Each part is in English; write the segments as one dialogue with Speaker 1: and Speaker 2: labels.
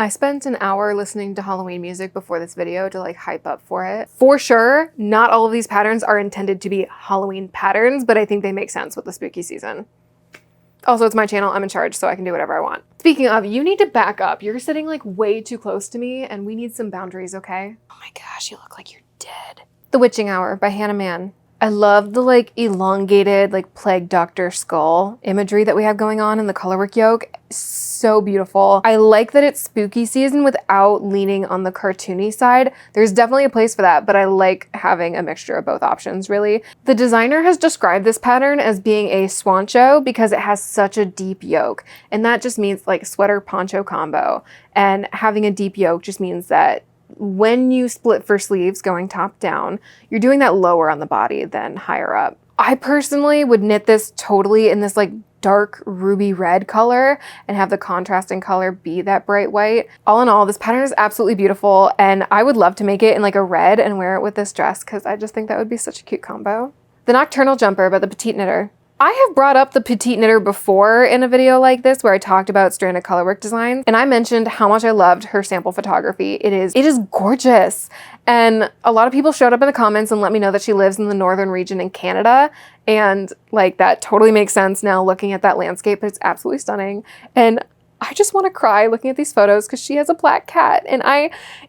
Speaker 1: I spent an hour listening to Halloween music before this video to like hype up for it. For sure, not all of these patterns are intended to be Halloween patterns, but I think they make sense with the spooky season. Also, it's my channel, I'm in charge, so I can do whatever I want. Speaking of, you need to back up. You're sitting like way too close to me and we need some boundaries, okay? Oh my gosh, you look like you're dead. The Witching Hour by Hannah Mann. I love the like elongated like plague doctor skull imagery that we have going on in the colorwork yoke. So beautiful. I like that it's spooky season without leaning on the cartoony side. There's definitely a place for that, but I like having a mixture of both options really. The designer has described this pattern as being a swancho because it has such a deep yoke. And that just means like sweater poncho combo. And having a deep yoke just means that when you split for sleeves going top down, you're doing that lower on the body than higher up. I personally would knit this totally in this like dark ruby red color and have the contrasting color be that bright white. All in all, this pattern is absolutely beautiful and I would love to make it in like a red and wear it with this dress because I just think that would be such a cute combo. The Nocturnal Jumper by the Petite Knitter. I have brought up the Petite Knitter before in a video like this where I talked about stranded colorwork designs and I mentioned how much I loved her sample photography. It is gorgeous. And a lot of people showed up in the comments and let me know that she lives in the northern region in Canada. And like that totally makes sense now looking at that landscape, but it's absolutely stunning. And I just want to cry looking at these photos because she has a black cat. And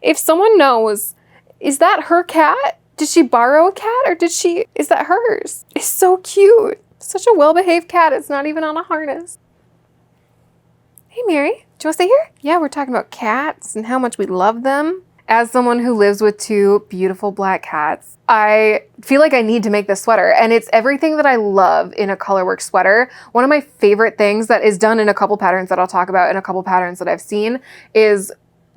Speaker 1: if someone knows, is that her cat? Did she borrow a cat or is that hers? It's so cute. Such a well-behaved cat. It's not even on a harness. Hey, Mary, do you want to stay here? Yeah, we're talking about cats and how much we love them. As someone who lives with two beautiful black cats, I feel like I need to make this sweater and it's everything that I love in a colorwork sweater. One of my favorite things that is done in a couple patterns that I'll talk about in a couple patterns that I've seen is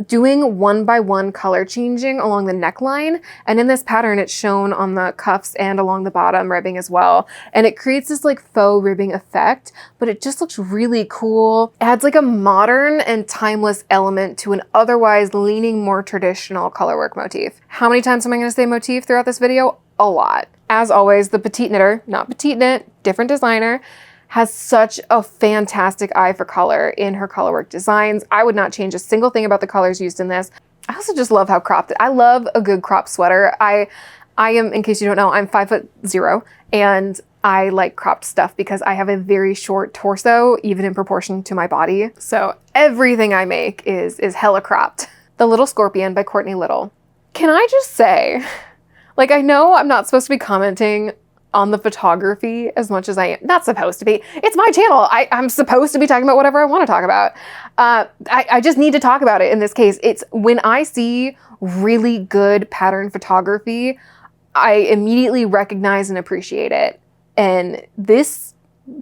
Speaker 1: doing one by one color changing along the neckline. And in this pattern, it's shown on the cuffs and along the bottom ribbing as well. And it creates this like faux ribbing effect, but it just looks really cool. It adds like a modern and timeless element to an otherwise leaning more traditional colorwork motif. How many times am I gonna say motif throughout this video? A lot. As always, the Petite Knitter, not Petite Knit, different designer, has such a fantastic eye for color in her colorwork designs. I would not change a single thing about the colors used in this. I also just love how cropped I love a good crop sweater. I am, in case you don't know, I'm 5'0" and I like cropped stuff because I have a very short torso, even in proportion to my body. So everything I make is hella cropped. The Little Scorpion by Courtney Little. Can I just say, like, I know I'm not supposed to be commenting on the photography as much as I am. Not supposed to be. It's my channel. I'm supposed to be talking about whatever I want to talk about. I just need to talk about it in this case. It's when I see really good pattern photography, I immediately recognize and appreciate it. And this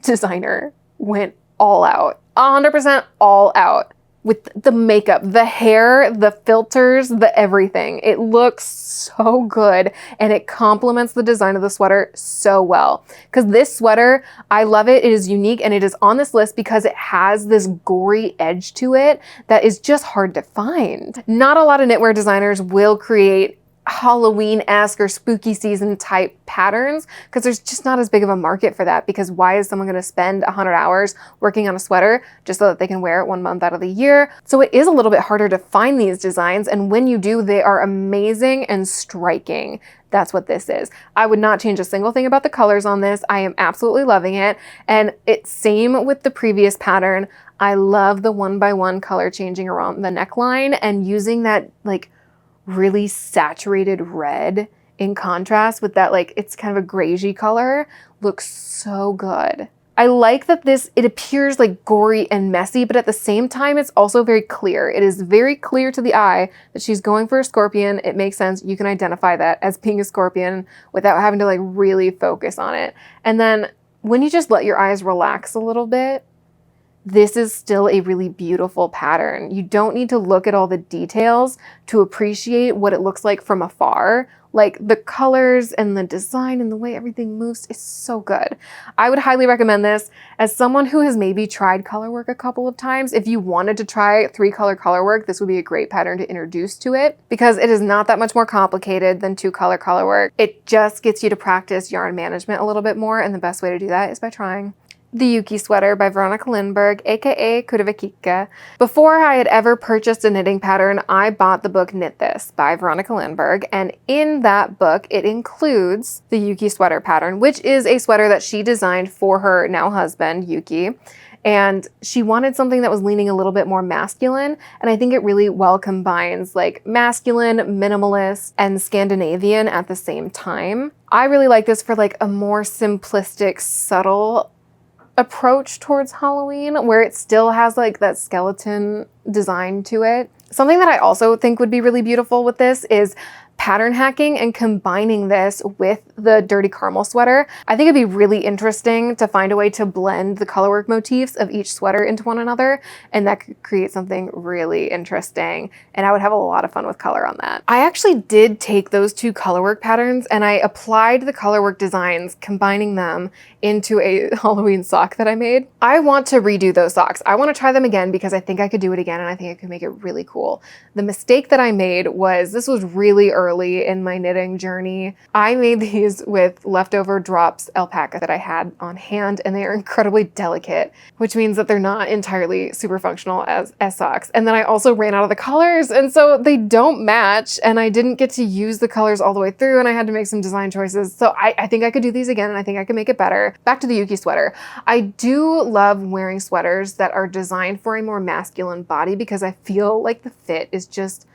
Speaker 1: designer went all out, 100% all out. With the makeup, the hair, the filters, the everything. It looks so good and it complements the design of the sweater so well. Because this sweater, I love it. It is unique and it is on this list because it has this gory edge to it that is just hard to find. Not a lot of knitwear designers will create Halloween-esque or spooky season type patterns because there's just not as big of a market for that, because why is someone going to spend 100 hours working on a sweater just so that they can wear it 1 month out of the year? So it is a little bit harder to find these designs, and when you do, they are amazing and striking. That's what this is. I would not change a single thing about the colors on this. I am absolutely loving it. And it's same with the previous pattern. I love the one by one color changing around the neckline and using that like really saturated red in contrast with that, like, it's kind of a grayish color. Looks so good. I like that it appears like gory and messy, but at the same time, it's also very clear. It is very clear to the eye that she's going for a scorpion. It makes sense. You can identify that as being a scorpion without having to like really focus on it. And then when you just let your eyes relax a little bit, this is still a really beautiful pattern. You don't need to look at all the details to appreciate what it looks like from afar. Like the colors and the design and the way everything moves is so good. I would highly recommend this. As someone who has maybe tried color work a couple of times, if you wanted to try 3-color color work, this would be a great pattern to introduce to it because it is not that much more complicated than 2-color color work. It just gets you to practice yarn management a little bit more, and the best way to do that is by trying. the Yuki sweater by Veronica Lindbergh, aka Kurevakika. Before I had ever purchased a knitting pattern, I bought the book Knit This by Veronica Lindbergh, and in that book it includes the Yuki sweater pattern, which is a sweater that she designed for her now husband, Yuki. And she wanted something that was leaning a little bit more masculine, and I think it really well combines like masculine, minimalist, and Scandinavian at the same time. I really like this for like a more simplistic, subtle approach towards Halloween, where it still has like that skeleton design to it. Something that I also think would be really beautiful with this is pattern hacking and combining this with the Dirty Caramel sweater. I think it'd be really interesting to find a way to blend the colorwork motifs of each sweater into one another, and that could create something really interesting, and I would have a lot of fun with color on that. I actually did take those two colorwork patterns and I applied the colorwork designs, combining them into a Halloween sock that I made. I want to redo those socks. I want to try them again because I think I could do it again, and I think I could make it really cool. The mistake that I made was, this was really early in my knitting journey. I made these with leftover drops alpaca that I had on hand, and they are incredibly delicate, which means that they're not entirely super functional as socks. And then I also ran out of the colors, and so they don't match, and I didn't get to use the colors all the way through, and I had to make some design choices. So I think I could do these again, and I think I could make it better. Back to the Yuki sweater. I do love wearing sweaters that are designed for a more masculine body because I feel like the fit is just,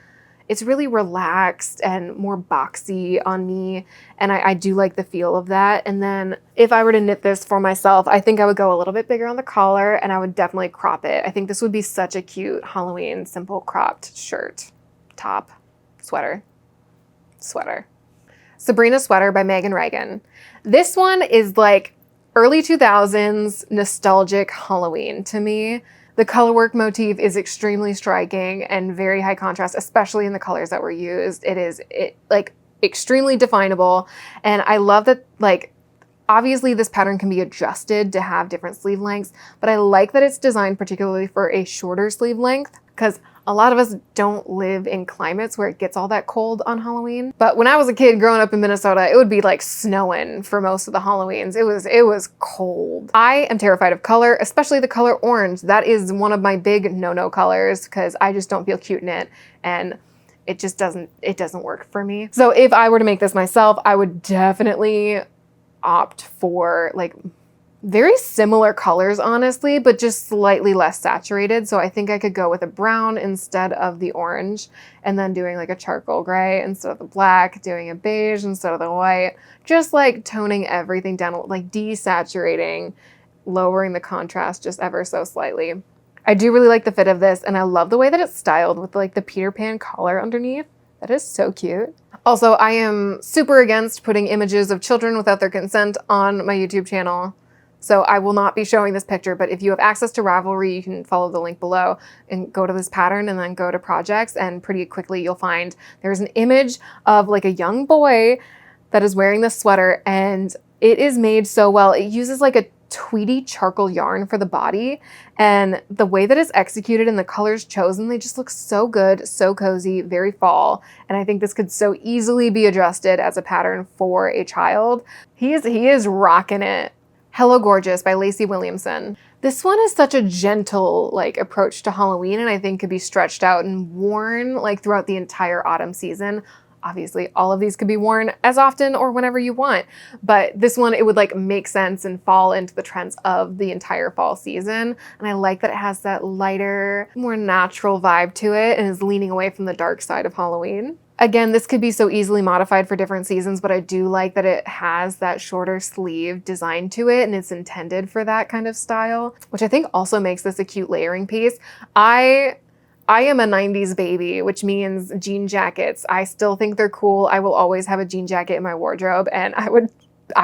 Speaker 1: it's really relaxed and more boxy on me, and I do like the feel of that. And then if I were to knit this for myself, I think I would go a little bit bigger on the collar, and I would definitely crop it. I think this would be such a cute Halloween simple cropped shirt, top, sweater. Sabrina sweater by Megan Reagan. This one is like early 2000s nostalgic Halloween to me. The colorwork motif is extremely striking and very high contrast, especially in the colors that were used. It is like extremely definable. And I love that, like, obviously this pattern can be adjusted to have different sleeve lengths, but I like that it's designed particularly for a shorter sleeve length, because a lot of us don't live in climates where it gets all that cold on Halloween. But when I was a kid growing up in Minnesota, it would be like snowing for most of the Halloweens. It was cold. I am terrified of color, especially the color orange. That is one of my big no-no colors because I just don't feel cute in it, and it just doesn't work for me. So if I were to make this myself, I would definitely opt for like very similar colors, honestly, but just slightly less saturated. So I think I could go with a brown instead of the orange, and then doing like a charcoal gray instead of the black, doing a beige instead of the white, just like toning everything down, like desaturating, lowering the contrast just ever so slightly. I do really like the fit of this, and I love the way that it's styled with like the Peter Pan collar underneath. That is so cute. Also, I am super against putting images of children without their consent on my YouTube channel. So I will not be showing this picture, but if you have access to Ravelry, you can follow the link below and go to this pattern and then go to projects, and pretty quickly you'll find there's an image of like a young boy that is wearing this sweater, and it is made so well. It uses like a tweedy charcoal yarn for the body, and the way that it's executed and the colors chosen, they just look so good, so cozy, very fall. And I think this could so easily be adjusted as a pattern for a child. He is rocking it. Hello Gorgeous by Lacey Williamson. This one is such a gentle like approach to Halloween, and I think could be stretched out and worn like throughout the entire autumn season. Obviously, all of these could be worn as often or whenever you want, but this one, it would like make sense and fall into the trends of the entire fall season. And I like that it has that lighter, more natural vibe to it and is leaning away from the dark side of Halloween. Again, this could be so easily modified for different seasons, but I do like that it has that shorter sleeve design to it, and it's intended for that kind of style, which I think also makes this a cute layering piece. I am a 90s baby, which means jean jackets. I still think they're cool. I will always have a jean jacket in my wardrobe, and I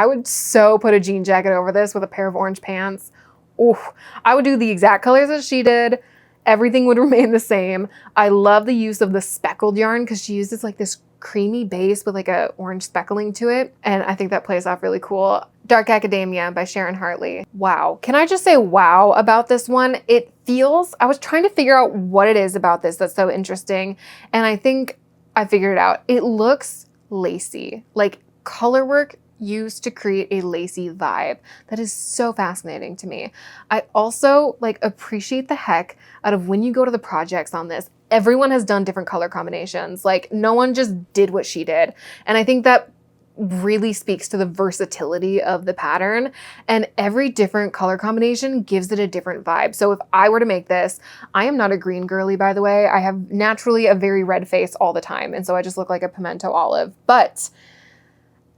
Speaker 1: would so put a jean jacket over this with a pair of orange pants. Ooh, I would do the exact colors that she did. Everything would remain the same. I love the use of the speckled yarn because she uses like this creamy base with like a orange speckling to it, and I think that plays off really cool. Dark Academia by Sharon Hartley. Wow. Can I just say wow about this one? It feels, I was trying to figure out what it is about this that's so interesting, and I think I figured it out. It looks lacy. Like color work used to create a lacy vibe. That is so fascinating to me. I also like appreciate the heck out of when you go to the projects on this, everyone has done different color combinations. Like no one just did what she did. And I think that really speaks to the versatility of the pattern, and every different color combination gives it a different vibe. So if I were to make this, I am not a green girly, by the way. I have naturally a very red face all the time, and so I just look like a pimento olive. But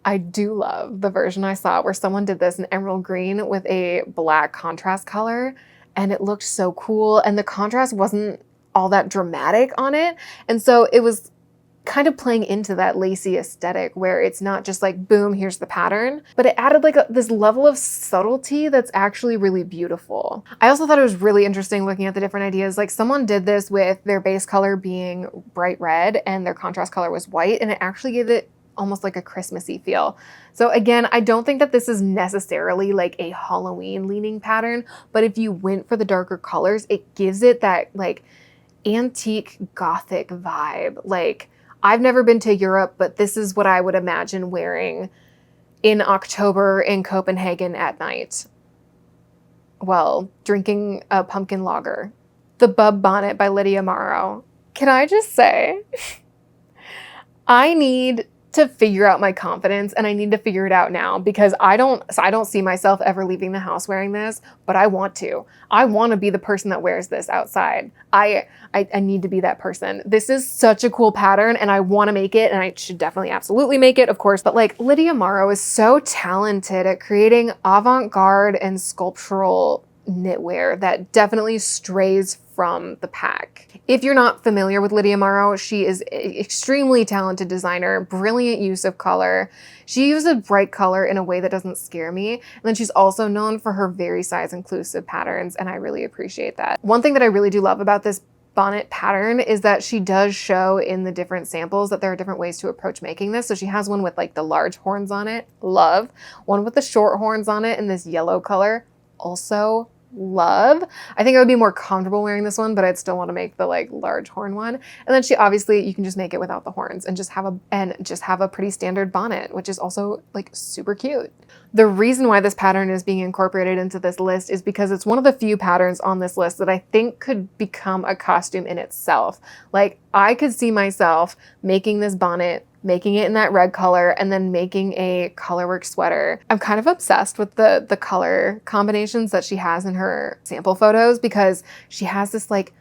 Speaker 1: I do love the version I saw where someone did this in emerald green with a black contrast color, and it looked so cool, and the contrast wasn't all that dramatic on it. And so it was kind of playing into that lacy aesthetic where it's not just like, boom, here's the pattern, but it added like this level of subtlety that's actually really beautiful. I also thought it was really interesting looking at the different ideas. Like someone did this with their base color being bright red and their contrast color was white, and it actually gave it almost like a Christmassy feel. So again, I don't think that this is necessarily like a Halloween leaning pattern, but if you went for the darker colors, it gives it that like antique gothic vibe. Like I've never been to Europe, but this is what I would imagine wearing in October in Copenhagen at night. Well, drinking a pumpkin lager. The Bub Bonnet by Lydia Morrow. Can I just say, I need to figure out my confidence, and I need to figure it out now because I don't see myself ever leaving the house wearing this, but I want to. I want to be the person that wears this outside. I need to be that person. This is such a cool pattern and I want to make it, and I should definitely absolutely make it, of course, but like Lydia Morrow is so talented at creating avant-garde and sculptural knitwear that definitely strays from the pack. If you're not familiar with Lydia Morrow, she is an extremely talented designer, brilliant use of color. She uses bright color in a way that doesn't scare me. And then she's also known for her very size inclusive patterns, and I really appreciate that. One thing that I really do love about this bonnet pattern is that she does show in the different samples that there are different ways to approach making this. So she has one with like the large horns on it, love. One with the short horns on it in this yellow color, also love. I think I would be more comfortable wearing this one, but I'd still want to make the like large horn one. And then she obviously, you can just make it without the horns and just have a pretty standard bonnet, which is also like super cute. The reason why this pattern is being incorporated into this list is because it's one of the few patterns on this list that I think could become a costume in itself. Like I could see myself making this bonnet, making it in that red color, and then making a colorwork sweater. I'm kind of obsessed with the color combinations that she has in her sample photos because she has this like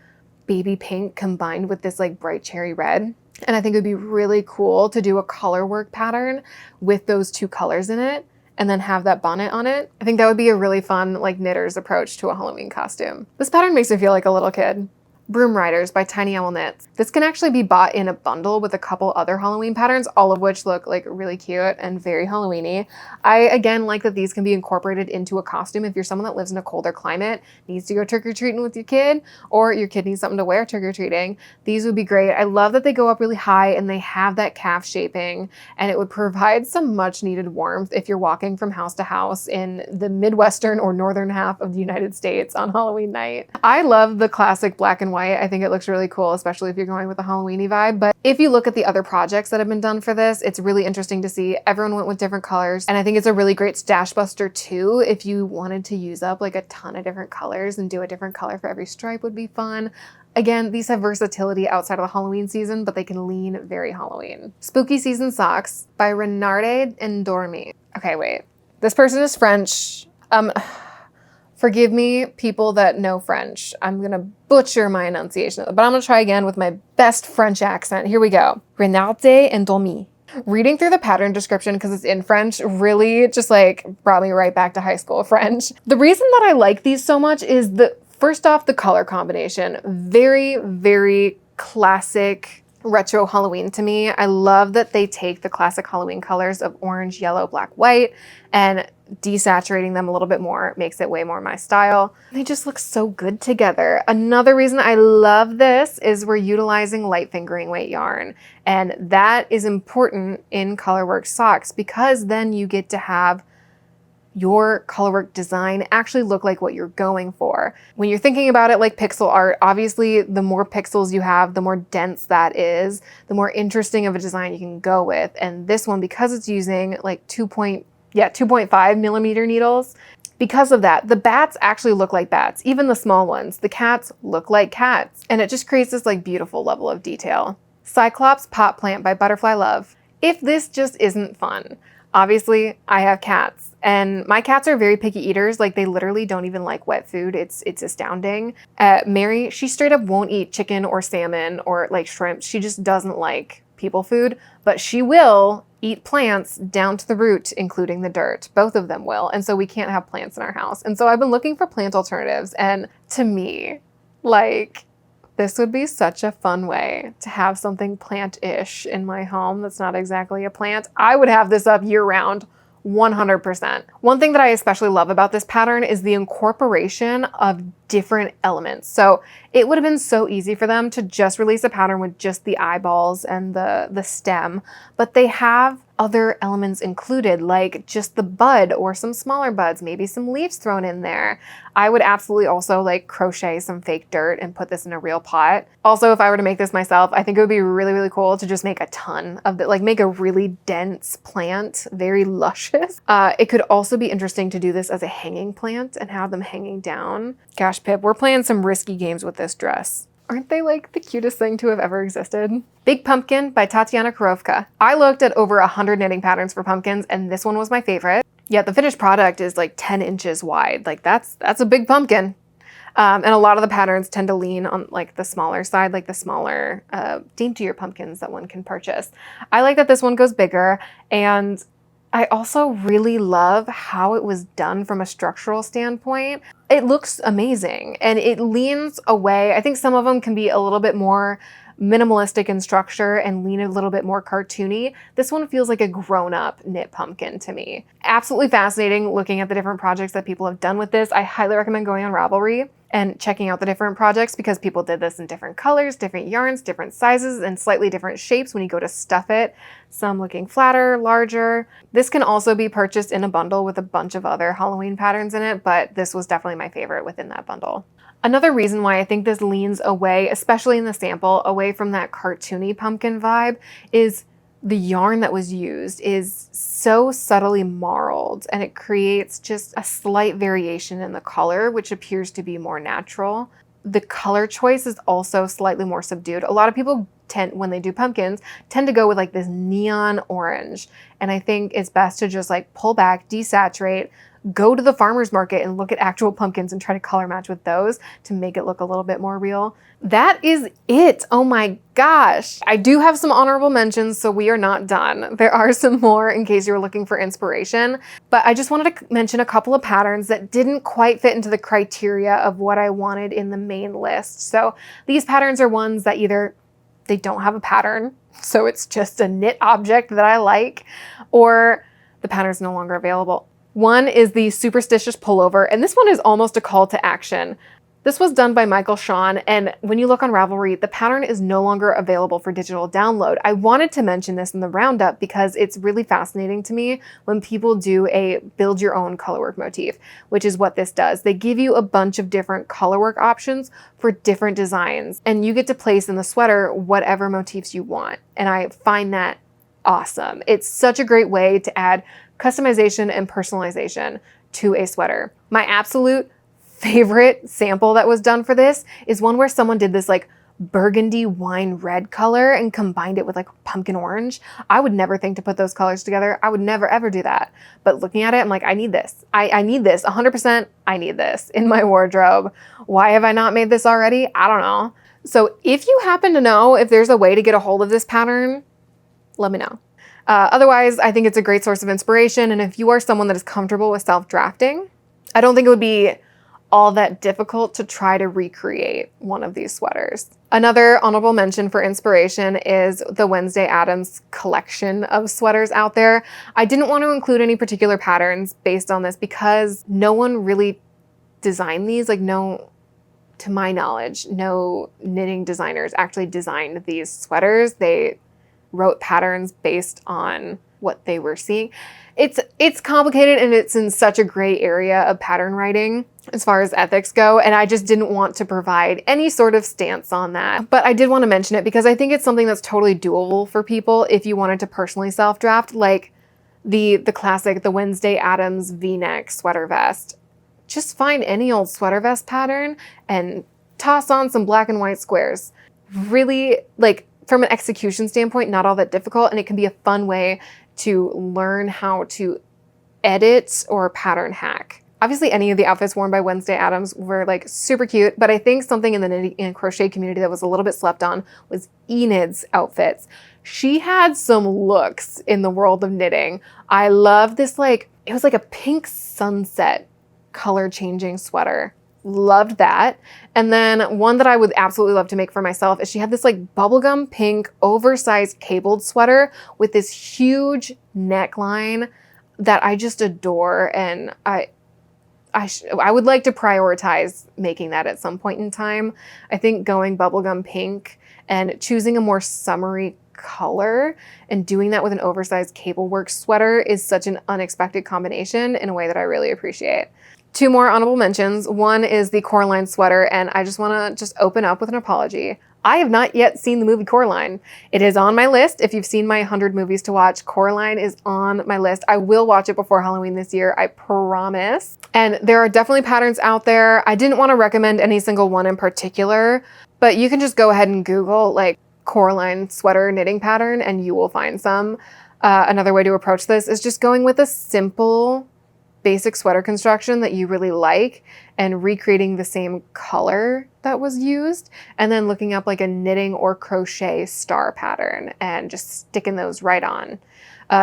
Speaker 1: baby pink combined with this like bright cherry red. And I think it would be really cool to do a colorwork pattern with those two colors in it and then have that bonnet on it. I think that would be a really fun like knitter's approach to a Halloween costume. This pattern makes me feel like a little kid. Broom Riders by Tiny Owl Knits. This can actually be bought in a bundle with a couple other Halloween patterns, all of which look like really cute and very Halloween-y. I, again, like that these can be incorporated into a costume if you're someone that lives in a colder climate, needs to go trick-or-treating with your kid, or your kid needs something to wear trick-or-treating. These would be great. I love that they go up really high and they have that calf shaping, and it would provide some much-needed warmth if you're walking from house to house in the Midwestern or northern half of the United States on Halloween night. I love the classic black and white. I think it looks really cool, especially if you're going with a Halloween-y vibe. But if you look at the other projects that have been done for this, it's really interesting to see. Everyone went with different colors. And I think it's a really great stash buster too. If you wanted to use up like a ton of different colors and do a different color for every stripe would be fun. Again, these have versatility outside of the Halloween season, but they can lean very Halloween. Spooky Season Socks by Renarde and Dormy. Okay, wait. This person is French. Forgive me, people that know French. I'm gonna butcher my enunciation, but I'm gonna try again with my best French accent. Here we go. Renarde and Dormy. Reading through the pattern description, because it's in French, really just like brought me right back to high school French. The reason that I like these so much is first off, the color combination. Very, very classic retro Halloween to me. I love that they take the classic Halloween colors of orange, yellow, black, white, and desaturating them a little bit more makes it way more my style. They just look so good together. Another reason I love this is we're utilizing light fingering weight yarn, and that is important in colorwork socks because then you get to have your colorwork design actually look like what you're going for. When you're thinking about it like pixel art, obviously the more pixels you have, the more dense that is, the more interesting of a design you can go with. And this one, because it's using like 2.5 millimeter needles, because of that, the bats actually look like bats, even the small ones. The cats look like cats. And it just creates this like beautiful level of detail. Cyclops Pot Plant by Butterfly Love. If this just isn't fun. Obviously, I have cats, and my cats are very picky eaters. Like, they literally don't even like wet food. It's astounding. Mary, she straight up won't eat chicken or salmon or like shrimp. She just doesn't like people food, but she will eat plants down to the root, including the dirt. Both of them will. And so we can't have plants in our house. And so I've been looking for plant alternatives. And to me, like, this would be such a fun way to have something plant-ish in my home that's not exactly a plant. I would have this up year-round, 100%. One thing that I especially love about this pattern is the incorporation of different elements. So it would have been so easy for them to just release a pattern with just the eyeballs and the stem, but they have other elements included, like just the bud or some smaller buds, maybe some leaves thrown in there. I would absolutely also like crochet some fake dirt and put this in a real pot. Also, if I were to make this myself, I think it would be really, really cool to just make a ton of it, like make a really dense plant, very luscious. It could also be interesting to do this as a hanging plant and have them hanging down. Gosh, Pip, we're playing some risky games with this dress. Aren't they like the cutest thing to have ever existed? Big Pumpkin by Tatiana Korovka. I looked at over 100 knitting patterns for pumpkins, and this one was my favorite. Yet the finished product is like 10 inches wide. Like that's a big pumpkin. And a lot of the patterns tend to lean on like the smaller side, like the smaller, daintier pumpkins that one can purchase. I like that this one goes bigger, and I also really love how it was done from a structural standpoint. It looks amazing, and it leans away. I think some of them can be a little bit more minimalistic in structure and lean a little bit more cartoony. This one feels like a grown-up knit pumpkin to me. Absolutely fascinating looking at the different projects that people have done with this. I highly recommend going on Ravelry and checking out the different projects because people did this in different colors, different yarns, different sizes, and slightly different shapes when you go to stuff it. Some looking flatter, larger. This can also be purchased in a bundle with a bunch of other Halloween patterns in it, but this was definitely my favorite within that bundle. Another reason why I think this leans away, especially in the sample, away from that cartoony pumpkin vibe is the yarn that was used is so subtly marled, and it creates just a slight variation in the color, which appears to be more natural. The color choice is also slightly more subdued. A lot of people when they do pumpkins, tend to go with like this neon orange. And I think it's best to just like pull back, desaturate, go to the farmer's market and look at actual pumpkins and try to color match with those to make it look a little bit more real. That is it. Oh my gosh. I do have some honorable mentions, so we are not done. There are some more in case you're looking for inspiration, but I just wanted to mention a couple of patterns that didn't quite fit into the criteria of what I wanted in the main list. So these patterns are ones that either they don't have a pattern, so it's just a knit object that I like, or the pattern is no longer available. One is the Superstitious Pullover, and this one is almost a call to action. This was done by Michael Shawn, and when you look on Ravelry, the pattern is no longer available for digital download. I wanted to mention this in the roundup because it's really fascinating to me when people do a build your own colorwork motif, which is what this does. They give you a bunch of different colorwork options for different designs, and you get to place in the sweater whatever motifs you want. And I find that awesome. It's such a great way to add customization and personalization to a sweater. My absolute favorite sample that was done for this is one where someone did this like burgundy wine red color and combined it with like pumpkin orange. I would never think to put those colors together. I would never ever do that. But looking at it, I'm like, I need this. I need this. 100% I need this in my wardrobe. Why have I not made this already? I don't know. So if you happen to know if there's a way to get a hold of this pattern, let me know. Otherwise, I think it's a great source of inspiration. And if you are someone that is comfortable with self-drafting, I don't think it would be all that difficult to try to recreate one of these sweaters. Another honorable mention for inspiration is the Wednesday Addams collection of sweaters out there. I didn't want to include any particular patterns based on this because no one really designed these. Like no, to my knowledge, no knitting designers actually designed these sweaters. They wrote patterns based on what they were seeing. It's complicated, and it's in such a gray area of pattern writing as far as ethics go, and I just didn't want to provide any sort of stance on that. But I did want to mention it because I think it's something that's totally doable for people if you wanted to personally self-draft, like the classic, the Wednesday Addams V-neck sweater vest. Just find any old sweater vest pattern and toss on some black and white squares. Really, like, from an execution standpoint, not all that difficult, and it can be a fun way to learn how to edit or pattern hack. Obviously, any of the outfits worn by Wednesday Addams were like super cute, but I think something in the knitting and crochet community that was a little bit slept on was Enid's outfits. She had some looks in the world of knitting. I love this, like, it was like a pink sunset color changing sweater. Loved that. And then one that I would absolutely love to make for myself is she had this like bubblegum pink oversized cabled sweater with this huge neckline that I just adore, and I would like to prioritize making that at some point in time. I think going bubblegum pink and choosing a more summery color and doing that with an oversized cable work sweater is such an unexpected combination in a way that I really appreciate. Two more honorable mentions. One is the Coraline sweater, and I just want to open up with an apology. I have not yet seen the movie Coraline. It is on my list. If you've seen my 100 movies to watch, Coraline is on my list. I will watch it before Halloween this year, I promise. And there are definitely patterns out there. I didn't want to recommend any single one in particular, but you can just go ahead and Google like Coraline sweater knitting pattern and you will find some. Another way to approach this is just going with a simple basic sweater construction that you really like and recreating the same color that was used, and then looking up like a knitting or crochet star pattern and just sticking those right on.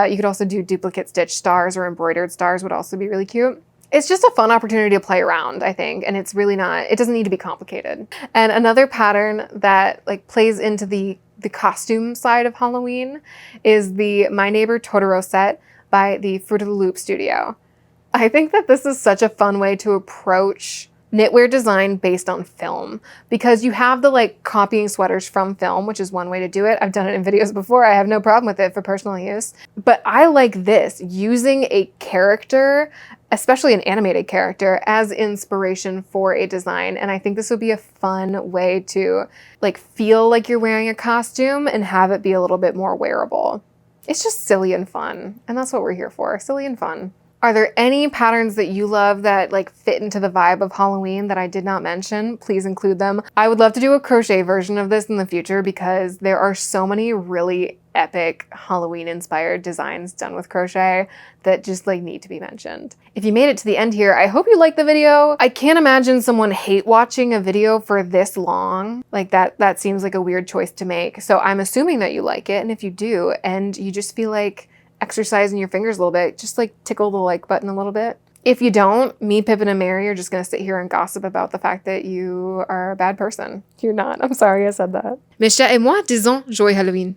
Speaker 1: You could also do duplicate stitch stars, or embroidered stars would also be really cute. It's just a fun opportunity to play around, I think, and it's really not, it doesn't need to be complicated. And another pattern that like plays into the costume side of Halloween is the My Neighbor Totoro set by the Fruit of the Loop studio. I think that this is such a fun way to approach knitwear design based on film, because you have the like copying sweaters from film, which is one way to do it. I've done it in videos before. I have no problem with it for personal use. But I like this, using a character, especially an animated character, as inspiration for a design. And I think this would be a fun way to like feel like you're wearing a costume and have it be a little bit more wearable. It's just silly and fun. And that's what we're here for, silly and fun. Are there any patterns that you love that like fit into the vibe of Halloween that I did not mention? Please include them. I would love to do a crochet version of this in the future because there are so many really epic Halloween inspired designs done with crochet that just like need to be mentioned. If you made it to the end here, I hope you liked the video. I can't imagine someone hate watching a video for this long. Like that seems like a weird choice to make. So I'm assuming that you like it. And if you do, and you just feel like exercising your fingers a little bit, just like tickle the like button a little bit. If you don't, me, Pippin, and Mary are just gonna sit here and gossip about the fact that you are a bad person. You're not. I'm sorry I said that. Mes chers et moi, disons joyeux Halloween.